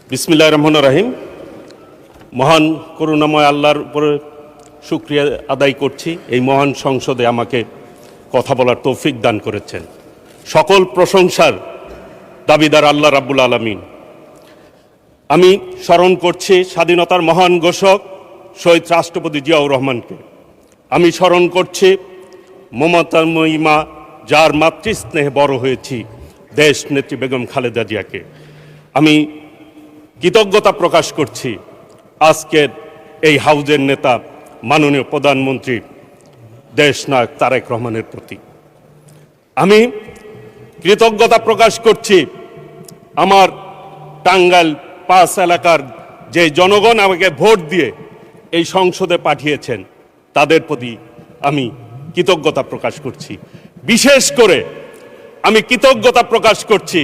বিসমিল্লাহির রহমানির রহিম। মহান করুণাময় আল্লাহর উপরে শুকরিয়া আদায় করছি, এই মহান সংসদে আমাকে কথা বলার তৌফিক দান করেছেন। সকল প্রশংসার দাবিদার আল্লাহ রাব্বুল আলামিন। আমি স্মরণ করছি স্বাধীনতার মহান ঘোষক শহীদ রাষ্ট্রপতি জিয়াউর রহমানকে। আমি স্মরণ করছি মমতাময়ী মা, যার মাতৃস্নেহে বড় হয়েছি, দেশ নেত্রী বেগম খালেদা জিয়াকে। আমি কৃতজ্ঞতা প্রকাশ করছি আজকের এই হাউজের নেতা মাননীয় প্রধানমন্ত্রী দেশনায়ক তারেক রহমানের প্রতি। আমি কৃতজ্ঞতা প্রকাশ করছি আমার টাঙ্গাইল ৫ এলাকার যে জনগণ আমাকে ভোট দিয়ে এই সংসদে পাঠিয়েছেন, তাদের প্রতি আমি কৃতজ্ঞতা প্রকাশ করছি। বিশেষ করে আমি কৃতজ্ঞতা প্রকাশ করছি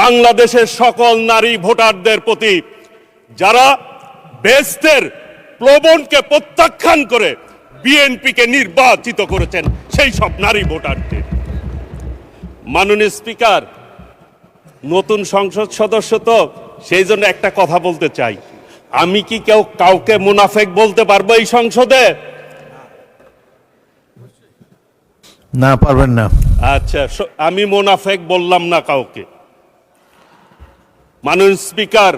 বাংলাদেশের সকল নারী ভোটারদের প্রতি, যারা বেহেশতের প্রলোভনকে প্রত্যাখ্যান করে বিএনপিকে নির্বাচিত করেছেন, সেই সব নারী ভোটারদের। মাননীয় স্পিকার, নতুন সংসদ সদস্য তো, সেই জন্য একটা কথা বলতে চাই। আমি কি কাউকে মুনাফেক বলতে পারবো এই সংসদে? না, পারবেন না। আচ্ছা, আমি মুনাফেক বললাম না কাউকে। মাননীয় স্পিকার,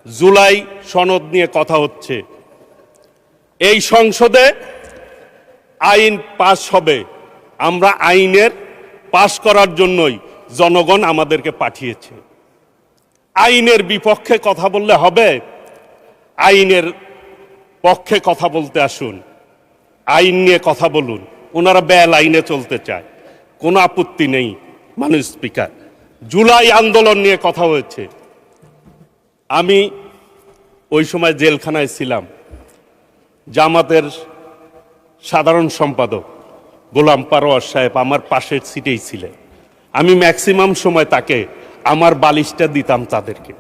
জুলাই সনদ নিয়ে কথা হচ্ছে, এই সংসদে আইন পাশ হবে। আমরা আইনের পাশ করার জন্যই জনগণ আমাদেরকে পাঠিয়েছে। আইনের বিপক্ষে কথা বললে হবে? আইনের পক্ষে কথা বলতে আসুন, আইন নিয়ে কথা বলুন। ওনারা বেল আইনে চলতে চায়, কোনো আপত্তি নেই। মাননীয় স্পিকার, জুলাই আন্দোলন নিয়ে কথা হয়েছে। আমি ওই সময় জেলখানায় ছিলাম। জামাতের সাধারণ সম্পাদক গোলাম পারোয়ার সাহেব আমার পাশের সিটেই ছিলেন। আমি ম্যাক্সিমাম সময় তাকে আমার বালিশটা দিতাম তাদেরকে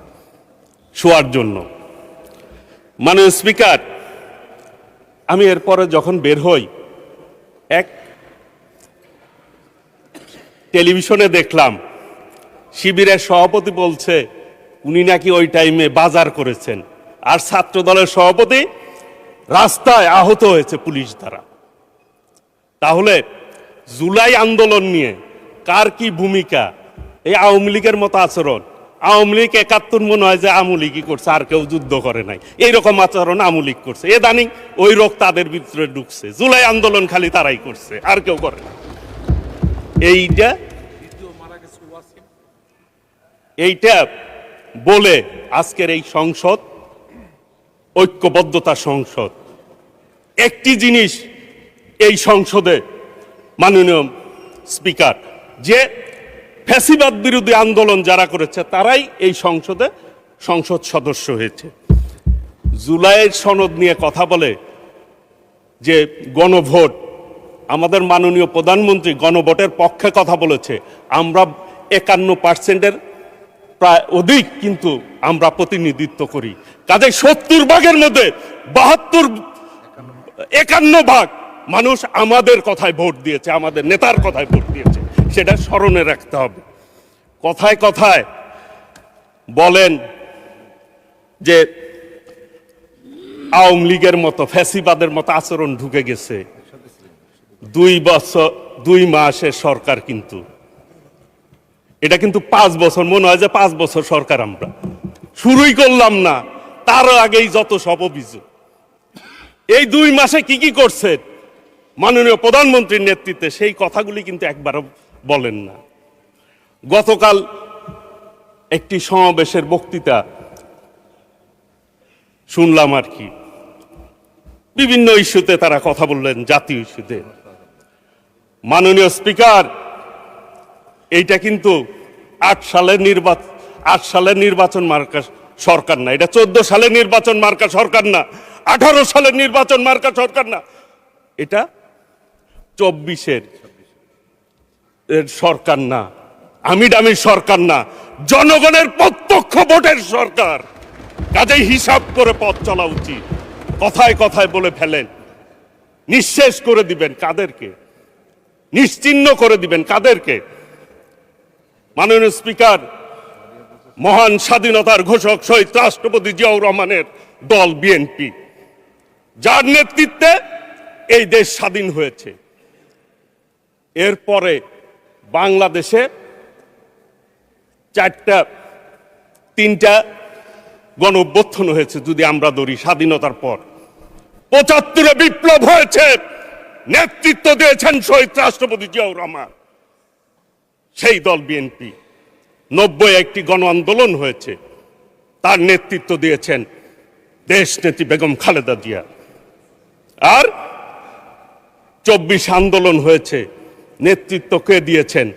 শোয়ার জন্য। মাননীয় স্পিকার, আমি এরপরে যখন বের হই, এক টেলিভিশনে দেখলাম শিবিরের সভাপতি বলছে উনি নাকি ওই টাইমে বাজার করেছেন, আর ছাত্র দলের সভাপতি রাস্তায় আহত হয়েছে পুলিশ দ্বারা। তাহলে জুলাই আন্দোলন নিয়ে কার কি ভূমিকা? এই আওয়ামী লীগের মতো আচরণ। আওয়ামী লীগ ৭১ মনে হয় যে আওয়ামী লীগই করছে, আর কেউ যুদ্ধ করে নাই, এইরকম আচরণ আওয়ামী লীগ করছে। দানি ওই রোগ তাদের ভিতরে ঢুকছে। জুলাই আন্দোলন খালি তারাই করছে, আর কেউ করে না। এইটা বলে আজকের এই সংসদ ঐক্যবদ্ধতা সংসদ। একটি জিনিস এই সংসদে মাননীয় স্পিকার, যে ফ্যাসিবাদ বিরোধী আন্দোলন যারা করেছে তারাই এই সংসদ সদস্য হয়েছে। জুলাইয়ের সনদ নিয়ে কথা বলে যে গণভোট, আমাদের মাননীয় প্রধানমন্ত্রী গণভোটের পক্ষে কথা বলেছে। আমরা ৫১% প্রায় অধিক কিন্তু আমরা প্রতিনিধিত্ব করি। কাজে ৭০ ভাগের মধ্যে ৫১ ভাগ মানুষ আমাদের কথায় ভোট দিয়েছে, আমাদের নেতার কথায় ভোট দিয়েছে। সেটা স্মরণে রাখতে হবে। কথায় কথায় বলেন যে আওয়ামী লীগের মতো ফ্যাসিবাদের মতো আচরণ ঢুকে গেছে। ২ মাসের সরকার, কিন্তু এটা কিন্তু ৫ বছর, মনে হয় যে 5 বছর সরকার। আমরা শুরুই করলাম না, তার আগেই যত সব অভিযোগ। এই ২ মাসে কি কি করছে মাননীয় প্রধানমন্ত্রীর নেতৃত্বে, সেই কথাগুলি কিন্তু একবারও বলেন না। গতকাল একটি সমাবেশের বক্তৃতা শুনলাম আর কি, বিভিন্ন ইস্যুতে তারা কথা বললেন, জাতীয় ইস্যুতে। মাননীয় স্পিকার, এইটা কিন্তু ৮ সালের নির্বাচন মার্কা সরকার না, এটা ১৪ সালের নির্বাচন মার্কা সরকার না, ১৮ সালের নির্বাচন মার্কা সরকার না, এটা ২৪-এর সরকার না, আমির সরকার না, জনগণের প্রত্যক্ষ ভোটের সরকার। কাজেই হিসাব করে পথ চলা উচিত। কথায় কথায় বলে ফেলেন, নিঃশেষ করে দিবেন কাদেরকে? নিশ্চিহ্ন করে দিবেন কাদেরকে? মাননীয় স্পিকার, মহান স্বাধীনতার ঘোষক শহীদ রাষ্ট্রপতি জিয়াউর রহমানের দল বিএনপি, যার নেতৃত্বে এই দেশ স্বাধীন হয়েছে। এরপরে বাংলাদেশে তিনটা গণ অভ্যুত্থান হয়েছে যদি আমরা ধরি স্বাধীনতার পর। ৭৫ বিপ্লব হয়েছে, নেতৃত্ব দিয়েছেন শহীদ রাষ্ট্রপতি জিয়াউর রহমান, সেই দল বিএনপি। ৯০ একটি গণ আন্দোলন হয়েছে, তার নেতৃত্ব দিয়েছেন দেশনেত্রী বেগম খালেদা জিয়া। আর ২৪ আন্দোলন হয়েছে, নেতৃত্ব কে দিয়েছেন?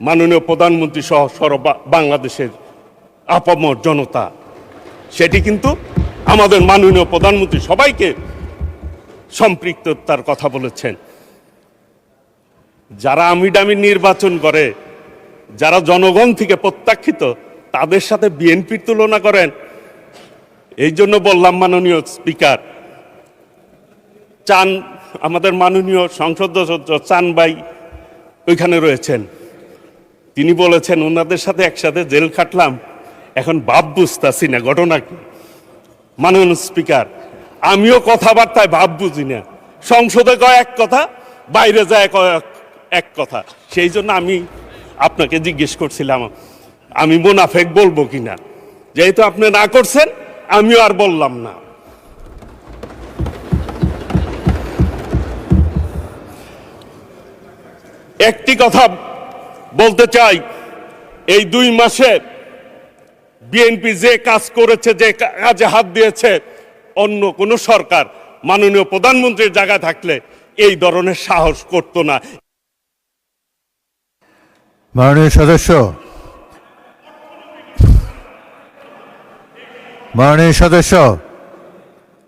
মাননীয় প্রধানমন্ত্রী সহ বাংলাদেশের আপামর জনতা। সেটি কিন্তু আমাদের মাননীয় প্রধানমন্ত্রী সবাইকে সম্পৃক্ততার কথা বলেছেন। যারা আমিডামি নির্বাচন করে, যারা জনগণ থেকে প্রত্যাখ্যিত, তাদের সাথে বিএনপির তুলনা করেন। এই জন্য বললাম, মাননীয় স্পিকার, আমাদের মাননীয় সংসদ সদস্য চান ভাই ওইখানে রয়েছেন, তিনি বলেছেন ওনাদের সাথে একসাথে জেল খাটলাম, এখন ভাব বুঝতেছি না ঘটনা কি। মাননীয় স্পিকার, আমিও কথাবার্তায় ভাব বুঝি না, সংসদে কয় এক কথা, বাইরে যায় এক কথা। সেই জন্য আমি আপনাকে জিজ্ঞেস করছিলাম আমি মুনাফেক বলবো কিনা। যেহেতু আপনি না করছেন, আমিও আর বললাম না। একটি কথা বলতে চাই, এই ২ মাসে বিএনপি যে কাজ করেছে, যে কাজে হাত দিয়েছে, অন্য কোন সরকার মাননীয় প্রধানমন্ত্রীর জায়গায় থাকলে এই ধরনের সাহস করত না। মাননীয় সদস্য,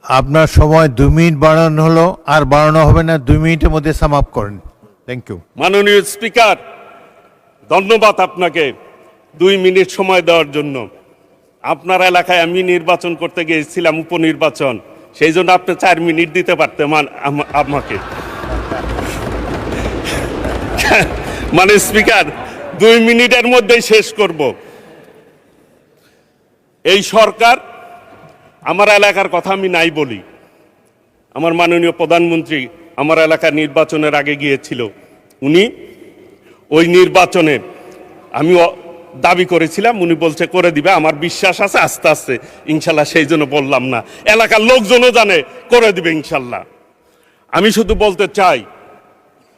আপনার সময় 2 মিনিট বাড়ানো হলো, আর বাড়ানো হবে না। 2 মিনিটের মধ্যে সাম আপ করেন। Thank you. মাননীয় স্পিকার, ধন্যবাদ আপনাকে 2 মিনিট সময় দেওয়ার জন্য। আপনার এলাকায় আমি নির্বাচন করতে গিয়েছিলাম, উপনির্বাচন, সেই জন্য আপনি 4 মিনিট দিতে পারতেন আমাকে। মানে স্পিকার, 2 মিনিটের মধ্যেই শেষ করব। এই সরকার, আমার এলাকার কথা আমি নাই বলি, আমার মাননীয় প্রধানমন্ত্রী আমার এলাকার নির্বাচনের আগে গিয়েছিল। উনি ওই নির্বাচনে আমি দাবি করেছিলাম, উনি বলছে করে দিবে। আমার বিশ্বাস আছে আস্তে আস্তে ইনশাল্লাহ, সেই জন্য বললাম না, এলাকার লোকজনও জানে করে দিবে ইনশাল্লাহ। আমি শুধু বলতে চাই,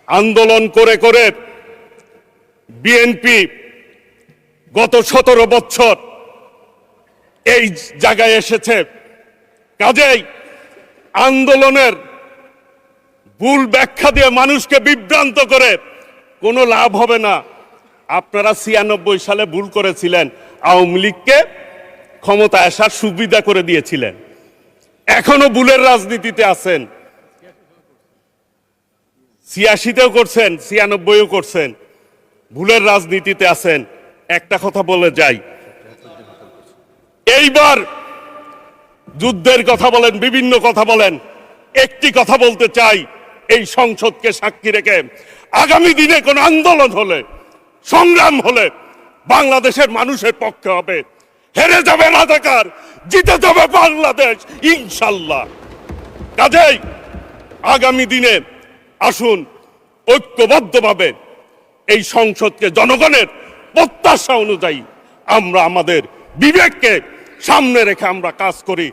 আন্দোলন করে করে বিএনপি গত 17 বছর এই জায়গায় এসেছে। কাজেই আন্দোলনের ভুল ব্যাখ্যা দিয়ে মানুষকে বিভ্রান্ত করে কোনো লাভ হবে না। আপনারা 96 সালে ভুল করেছিলেন, আওয়ামী লীগকে ক্ষমতা আসার সুবিধা করে দিয়েছিলেন, এখনো ভুলের রাজনীতিতে আছেন। 86তেও করছেন, 96ও করছেন, ভুলের রাজনীতিতে আছেন। একটা কথা বলে যাই, এইবার যুদ্ধের কথা বলেন, বিভিন্ন কথা বলেন, একটি কথা বলতে চাই, এই সংসদকে সাক্ষী রেখে আগামী দিনে কোন আন্দোলন হলে, সংগ্রাম হলে বাংলাদেশের মানুষের পক্ষে হবে। হেরে যাবে রাজাকার, জিতে যাবে বাংলাদেশ ইনশাল্লাহ। কাজেই আগামী দিনে আসুন ঐক্যবদ্ধভাবে এই সংসদকে জনগণের প্রত্যাশা অনুযায়ী আমরা আমাদের বিবেককে সামনে রেখে আমরা কাজ করি।